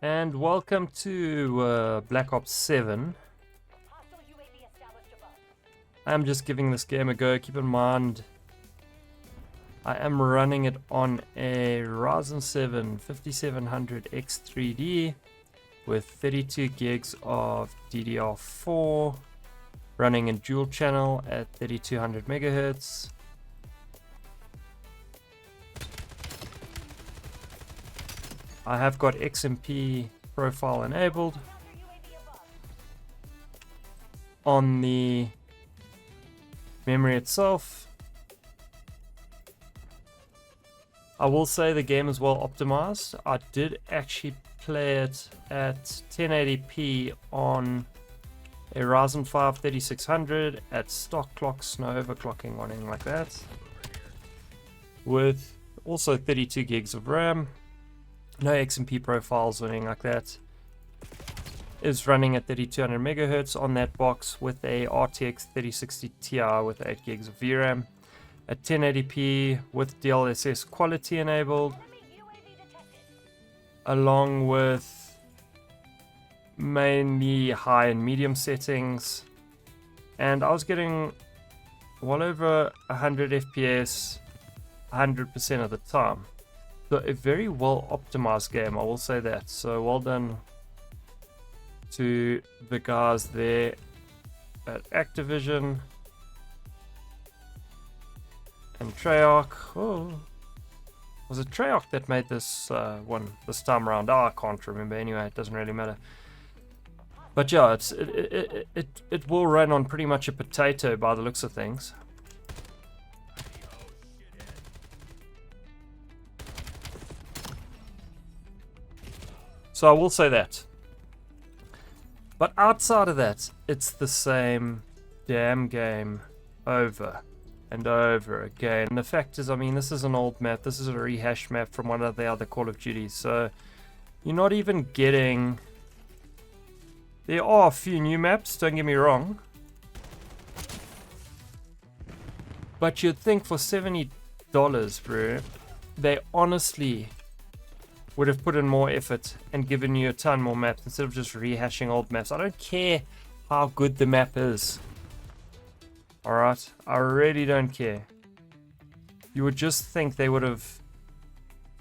And welcome to Black Ops 7. I'm just giving this game a go. Keep in mind, I am running it on a Ryzen 7 5700X3D with 32 gigs of DDR4, running in dual channel at 3200 megahertz. I have got XMP profile enabled on the memory itself. I will say the game is well optimized. I did actually play it at 1080p on a Ryzen 5 3600 at stock clocks, no overclocking or anything like that, with also 32 gigs of RAM. No XMP profiles or anything like that. Is running at 3200 megahertz on that box with a RTX 3060 Ti with 8 gigs of VRAM at 1080p with DLSS quality enabled, along with mainly high and medium settings, and I was getting well over 100 FPS 100% of the time. So a very well optimized game, I will say that. So well done to the guys there at Activision and Treyarch. Oh, was it Treyarch that made this one this time around? Oh, I can't remember. Anyway, it doesn't really matter. But yeah, it will run on pretty much a potato by the looks of things. So I will say that. But outside of that, it's the same damn game over and over again. And the fact is, I mean, this is an old map. This is a rehash map from one of the other Call of Duties. So you're not even getting... There are a few new maps, don't get me wrong. But you'd think for $70, bro, they honestly would have put in more effort and given you a ton more maps instead of just rehashing old maps. I don't care how good the map is. Alright, I really don't care. You would just think they would have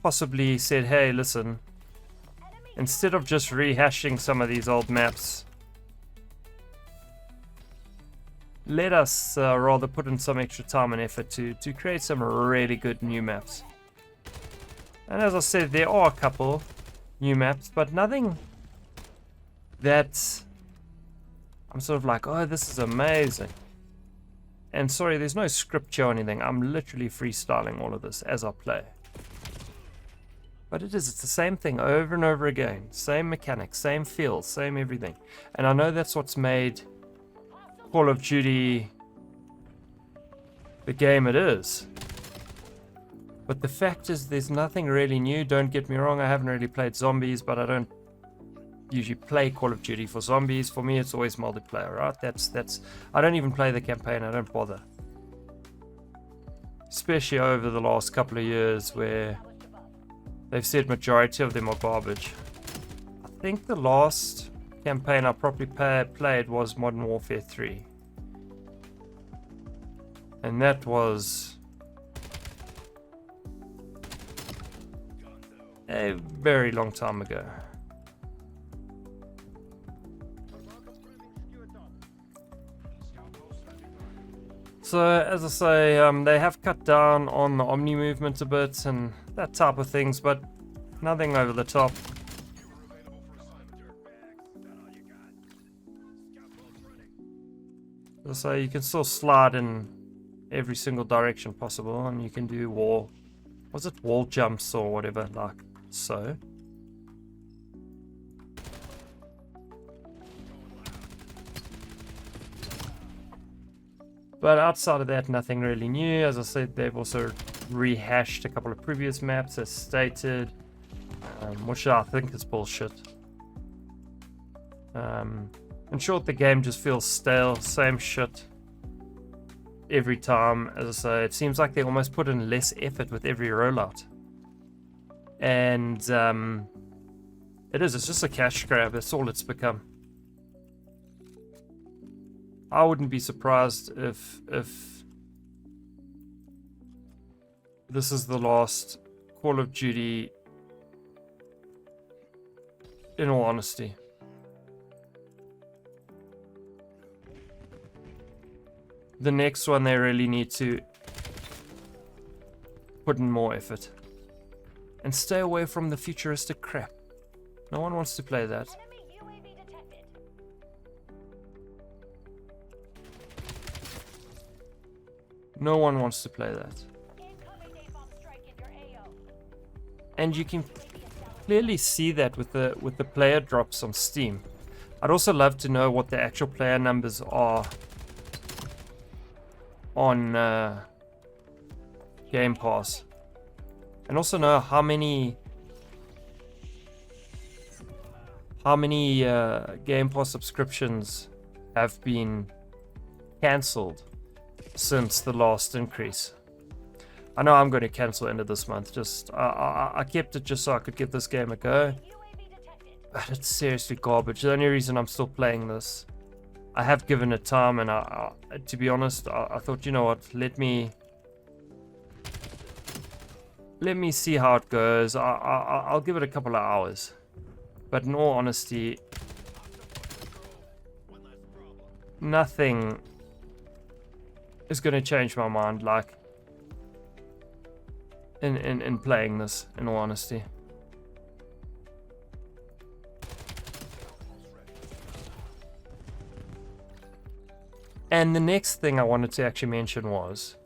possibly said, hey, listen, instead of just rehashing some of these old maps, let us rather put in some extra time and effort to create some really good new maps. And as I said, there are a couple new maps, but nothing that I'm sort of like, oh, this is amazing. And sorry, there's no scripture or anything. I'm literally freestyling all of this as I play. But it's the same thing over and over again. Same mechanics, same feel, same everything. And I know that's what's made Call of Duty the game it is. But the fact is, there's nothing really new. Don't get me wrong, I haven't really played zombies, but I don't usually play Call of Duty for zombies. For me, it's always multiplayer, right? That's I don't even play the campaign. I don't bother. Especially over the last couple of years where they've said majority of them are garbage. I think the last campaign I properly played was Modern Warfare 3. And that was a very long time ago. So as I say, they have cut down on the Omni movement a bit and that type of things, but nothing over the top. So you can still slide in every single direction possible, and you can do wall jumps or whatever, like so. But outside of that, nothing really new. As I said, they've also rehashed a couple of previous maps as stated, which I think is bullshit. In short, the game just feels stale, same shit every time. As I say, it seems like they almost put in less effort with every rollout. And It is. It's just a cash grab. That's all it's become. I wouldn't be surprised if this is the last Call of Duty, in all honesty. The next one, they really need to put in more effort. And stay away from the futuristic crap. No one wants to play that. No one wants to play that. And you can clearly see that with the player drops on Steam. I'd also love to know what the actual player numbers are on Game Pass, and also know how many Game Pass subscriptions have been cancelled since the last increase. I know I'm going to cancel end of this month. Just I kept it just so I could give this game a go. But it's seriously garbage. The only reason I'm still playing this, I have given it time, and to be honest, I thought, you know what, let me see how it goes. I'll give it a couple of hours. But in all honesty, nothing is going to change my mind, like, in playing this, in all honesty. And the next thing I wanted to actually mention was,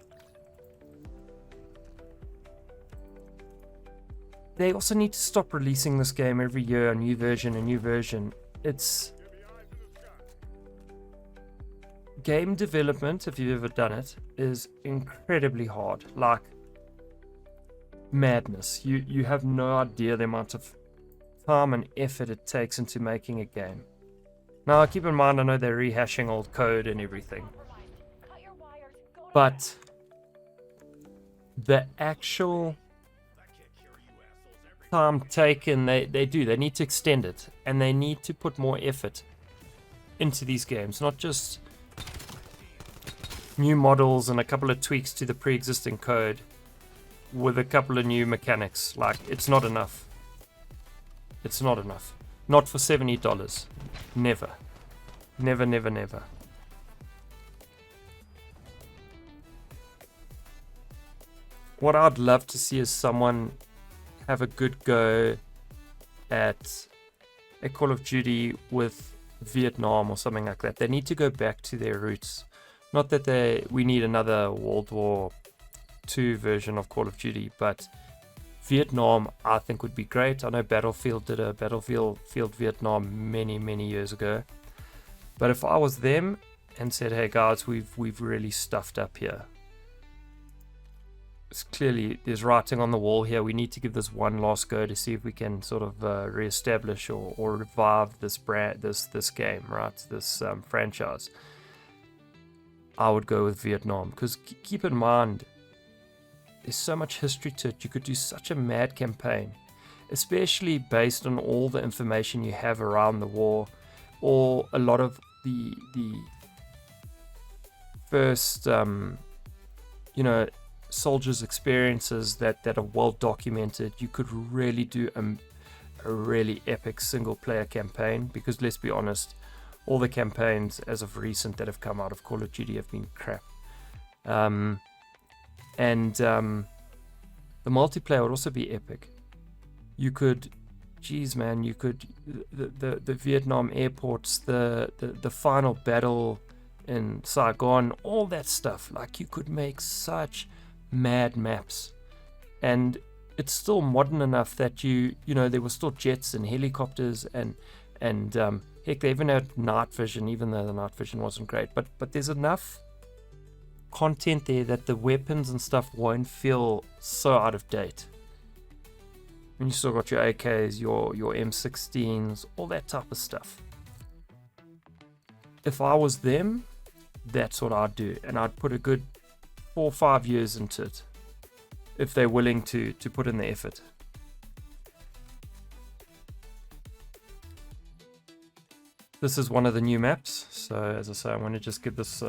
they also need to stop releasing this game every year, a new version. It's game development, if you've ever done it, is incredibly hard. Like madness. You have no idea the amount of time and effort it takes into making a game. Now, keep in mind, I know they're rehashing old code and everything, but the actual time taken, they need to extend it, and they need to put more effort into these games, not just new models and a couple of tweaks to the pre-existing code with a couple of new mechanics. Like, it's not enough. It's not enough. Not for $70. Never. Never, never, never. What I'd love to see is someone have a good go at a Call of Duty with Vietnam or something like that. They need to go back to their roots. Not that we need another World War II version of Call of Duty, but Vietnam, I think, would be great. I know Battlefield did a Battlefield Vietnam many years ago. But if I was them and said, hey guys, we've really stuffed up here. It's clearly, there's writing on the wall here. We need to give this one last go to see if we can sort of reestablish or revive this brand, this game, right? This franchise. I would go with Vietnam, because keep in mind, there's so much history to it. You could do such a mad campaign, especially based on all the information you have around the war, or a lot of the first soldiers' experiences that are well documented. You could really do a really epic single player campaign, because let's be honest, all the campaigns as of recent that have come out of Call of Duty have been crap. The multiplayer would also be epic. You could, geez man, you could, the Vietnam airports, the final battle in Saigon, all that stuff. Like, you could make such mad maps, and it's still modern enough that you know there were still jets and helicopters and heck, they even had night vision, even though the night vision wasn't great. But there's enough content there that the weapons and stuff won't feel so out of date. And you still got your AKs, your M16s, all that type of stuff. If I was them, that's what I'd do, and I'd put a good 4 or 5 years into it if they're willing to put in the effort. This is one of the new maps, so as I say, I'm going to just give this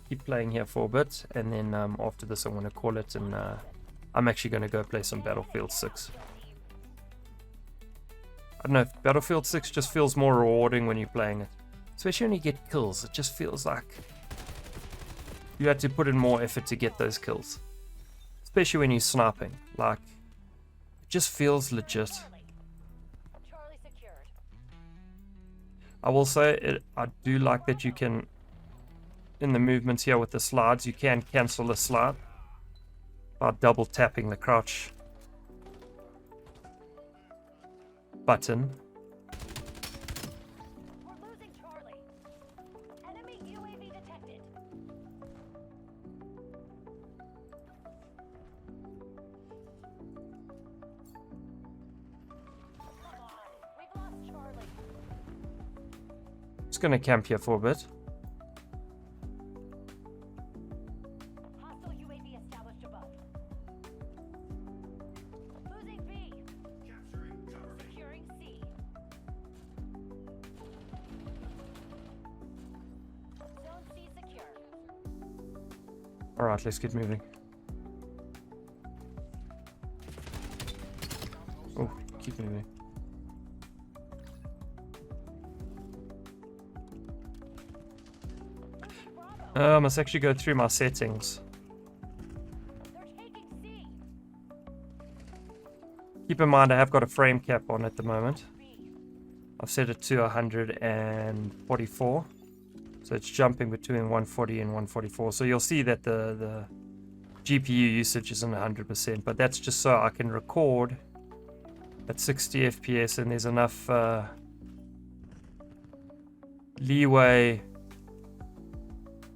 keep playing here for a bit, and then after this I'm going to call it, and I'm actually going to go play some Battlefield 6. I don't know, if Battlefield 6 just feels more rewarding when you're playing it, especially when you get kills. It just feels like you had to put in more effort to get those kills, especially when you're sniping. Like, it just feels legit. I will say, I do like that you can, in the movements here with the slides, you can cancel the slide by double tapping the crouch button. We're losing Charlie. Enemy UAV detected. Come on, we've lost Charlie. Just gonna camp here for a bit. Hostile UAV established above. Losing B. Securing C. Zone C secure. Alright, let's get moving. Oh, keep moving. I must actually go through my settings. They're taking C. Keep in mind I have got a frame cap on at the moment. B. I've set it to 144. So it's jumping between 140 and 144. So you'll see that the GPU usage isn't 100%, but that's just so I can record at 60 FPS, and there's enough leeway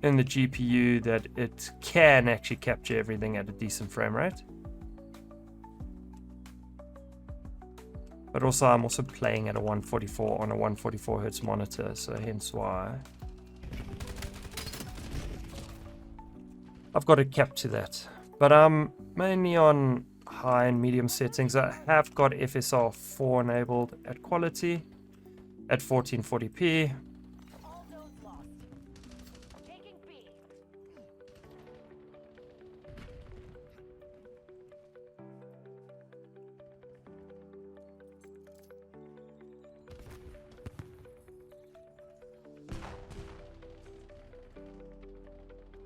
in the GPU that it can actually capture everything at a decent frame rate. But also I'm also playing at a 144 on a 144 Hz monitor, so hence why I've got it capped to that. But I'm mainly on high and medium settings. I have got FSR 4 enabled at quality at 1440p. All zones lost. Taking B.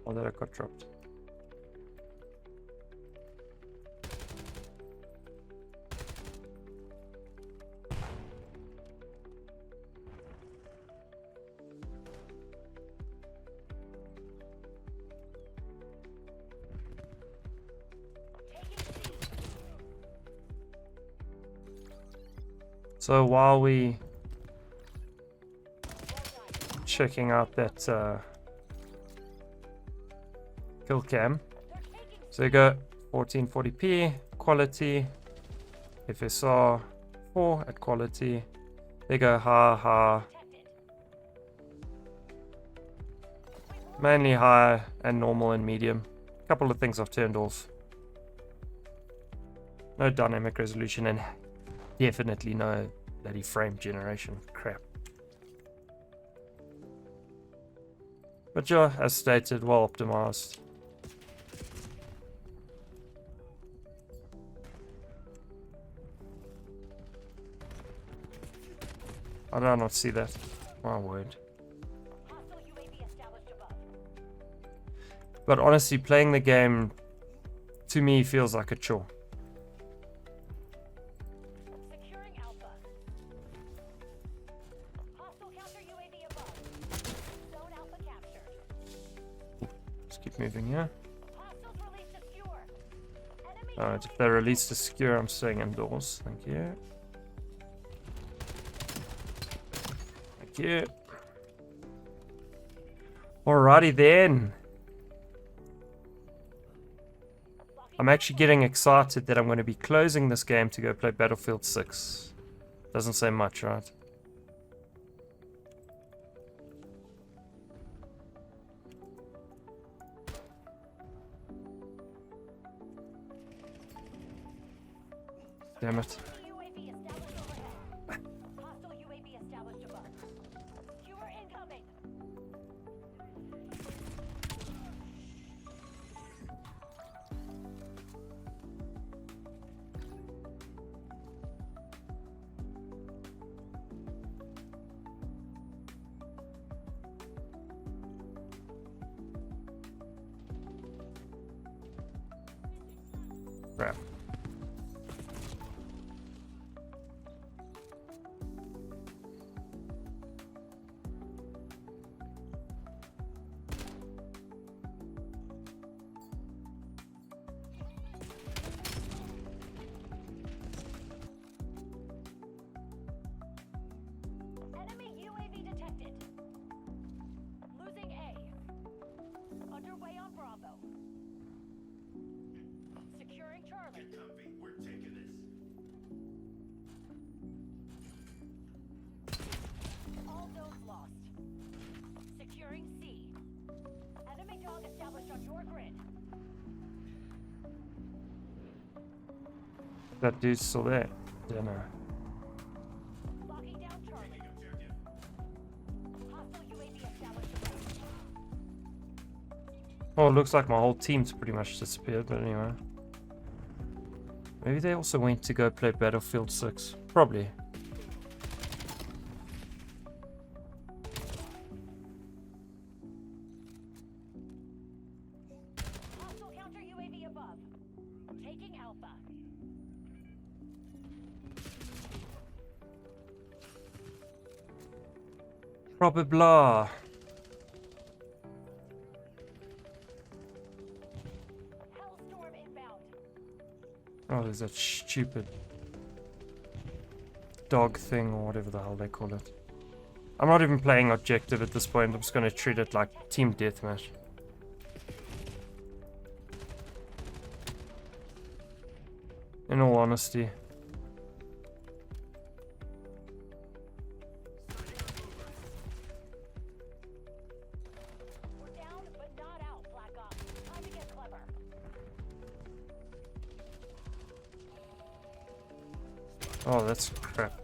Oh, that I got dropped. Taking C. So while we Well done. checking out that kill cam, They're taking so you go 1440p quality, FSR 4 at quality. They go high, detected. mainly high and normal and medium. A couple of things I've turned off. No dynamic resolution and definitely no bloody frame generation crap. But yeah, as stated, well optimized. I do not see that. My word. Hostile UAV established above. But honestly, playing the game to me feels like a chore. Securing Alpha. Hostile counter UAV above. Zone Alpha captured. Let's keep moving here. Hostiles released a skewer. Enemy Alright, if they release the skewer, I'm staying indoors. Thank you. Thank you. Alrighty then. I'm actually getting excited that I'm going to be closing this game to go play Battlefield 6. Doesn't say much, right? Damn it. UAV established overhead. Hostile UAV established above. Skewer Crap. Enemy UAV detected. Losing A. Underway on Bravo. Securing Charlie. Comfy, we're taking this. All zones lost. Securing C. Enemy dog established on your grid. That dude's still there. Dinner. Locking down Charlie. Taking objective. Hostile UAV established above. Oh, it looks like my whole team's pretty much disappeared, but anyway. Maybe they also went to go play Battlefield 6. Probably. Hostile counter UAV above. Taking Alpha. Probably. Hellstorm inbound. Oh, there's that stupid dog thing or whatever the hell they call it. I'm not even playing objective at this point. I'm just going to treat it like team deathmatch. In all honesty. We're down, but not out, Black Ops. Time to get clever. Oh, that's crap.